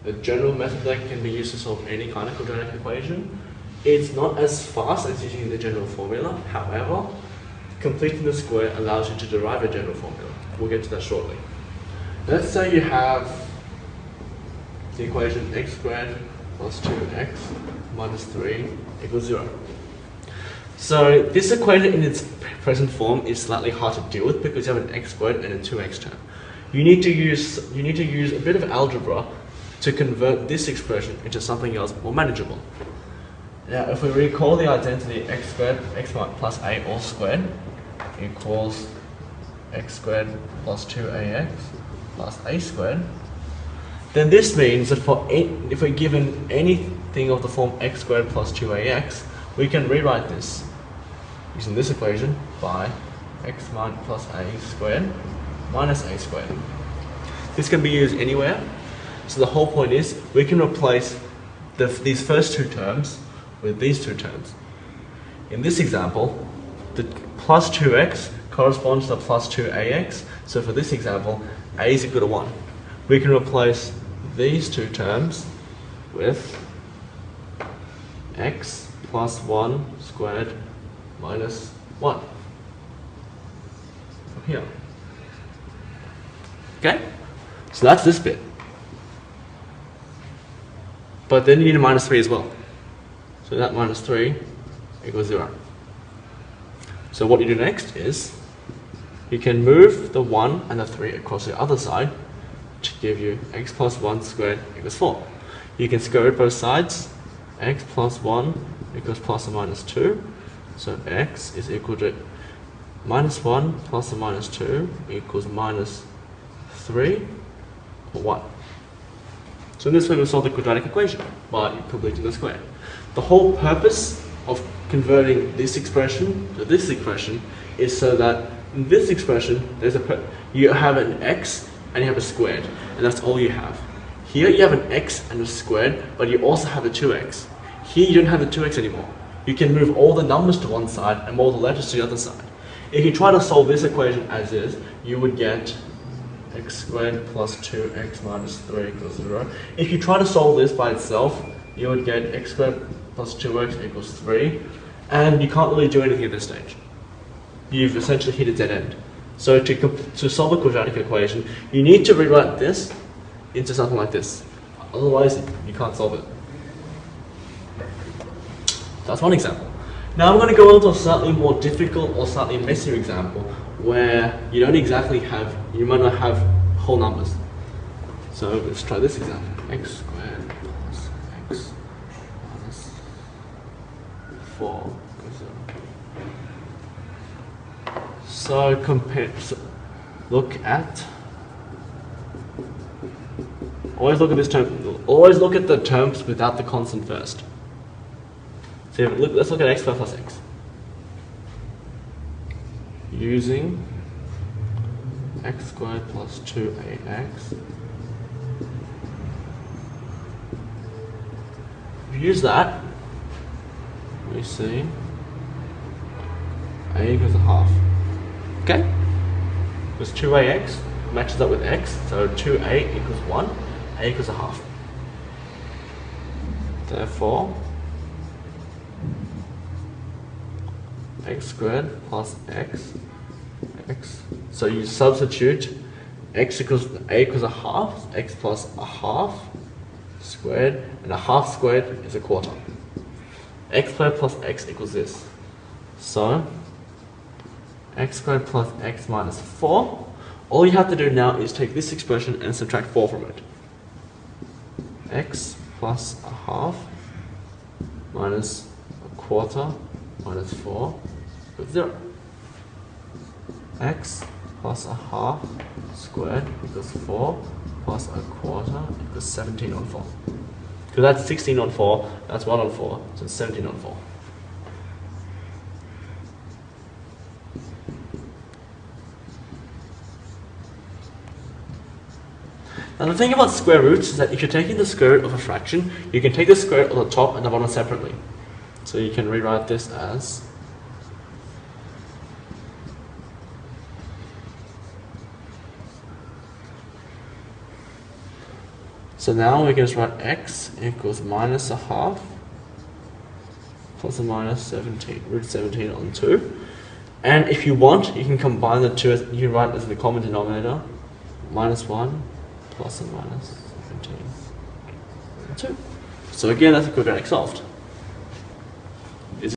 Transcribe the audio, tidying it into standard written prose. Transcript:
a general method that can be used to solve any kind of quadratic equation. It's not as fast as using the general formula. However, completing the square allows you to derive a general formula. We'll get to that shortly. Let's say you have the equation x squared plus 2x minus 3 equals 0. So this equation in its present form is slightly hard to deal with because you have an x squared and a 2x term. You need to use a bit of algebra to convert this expression into something else more manageable. Now, if we recall the identity x squared x plus a all squared equals x squared plus 2ax plus a squared, then this means that if we're given anything of the form x squared plus 2ax, we can rewrite this using this equation by x plus a squared minus a squared. This can be used anywhere. So the whole point is we can replace these first two terms with these two terms. In this example, the plus 2x corresponds to plus 2ax. So for this example, a is equal to 1. We can replace these two terms with x plus 1 squared minus 1 from here. Okay? So that's this bit. But then you need a minus 3 as well. So that minus 3 equals 0. So what you do next is you can move the 1 and the 3 across the other side to give you x plus 1 squared equals 4. You can square root both sides. X plus 1 equals plus or minus 2. So x is equal to minus 1 plus or minus 2 equals minus 3 or 1. So in this way we'll solve the quadratic equation by completing the square. The whole purpose of converting this expression to this expression is so that in this expression you have an x and you have a squared, and that's all you have. Here you have an x and a squared, but you also have a 2x. Here you don't have the 2x anymore. You can move all the numbers to one side and all the letters to the other side. If you try to solve this equation as is, you would get x squared plus 2x minus 3 equals 0. If you try to solve this by itself, you would get x squared plus 2x equals 3, and you can't really do anything at this stage. You've essentially hit a dead end. So to solve a quadratic equation, you need to rewrite this into something like this. Otherwise, you can't solve it. That's one example. Now I'm going to go into a slightly more difficult or slightly messier example where you don't exactly have, you might not have whole numbers. So let's try this example. X squared plus x minus 4 equals 0. So look at this term. Always look at the terms without the constant first. So let's look at x squared plus x. Using x squared plus 2ax. If you use that, we see a equals a half. Okay? Because 2ax matches up with x, so 2a equals 1, a equals a half. Therefore, x squared plus x. So you substitute x equals a equals a half, x plus a half squared, and a half squared is a quarter. X squared plus x equals this. So x squared plus x minus 4. All you have to do now is take this expression and subtract 4 from it. X plus a half minus a quarter minus 4 equals 0. X plus a half squared equals 4 plus a quarter equals 17 on 4. Because that's 16 on 4, that's 1 on 4, so it's 17 on 4. Now the thing about square roots is that if you're taking the square root of a fraction, you can take the square root of the top and the bottom separately. So you can rewrite this as So now we can just write x equals minus a half plus or minus 17, root 17 on 2. And if you want, you can combine the two, you can write as the common denominator, minus 1 plus or minus 17 on 2. So again, that's a quadratic solved.